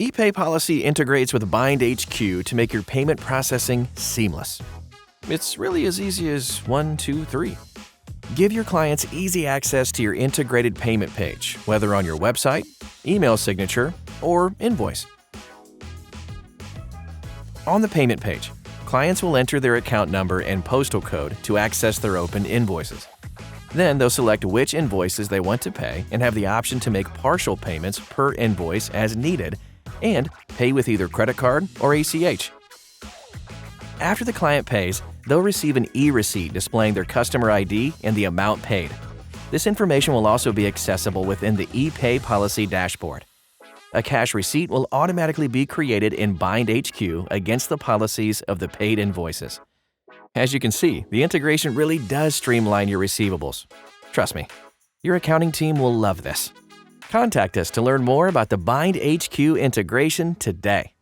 ePayPolicy integrates with BindHQ to make your payment processing seamless. It's really as easy as 1, 2, 3. Give your clients easy access to your integrated payment page, whether on your website, email signature, or invoice. On the payment page, clients will enter their account number and postal code to access their open invoices. Then they'll select which invoices they want to pay and have the option to make partial payments per invoice as needed and pay with either credit card or ACH. After the client pays, they'll receive an e-receipt displaying their customer ID and the amount paid. This information will also be accessible within the ePayPolicy dashboard. A cash receipt will automatically be created in BindHQ against the policies of the paid invoices. As you can see, the integration really does streamline your receivables. Trust me, your accounting team will love this. Contact us to learn more about the BindHQ integration today.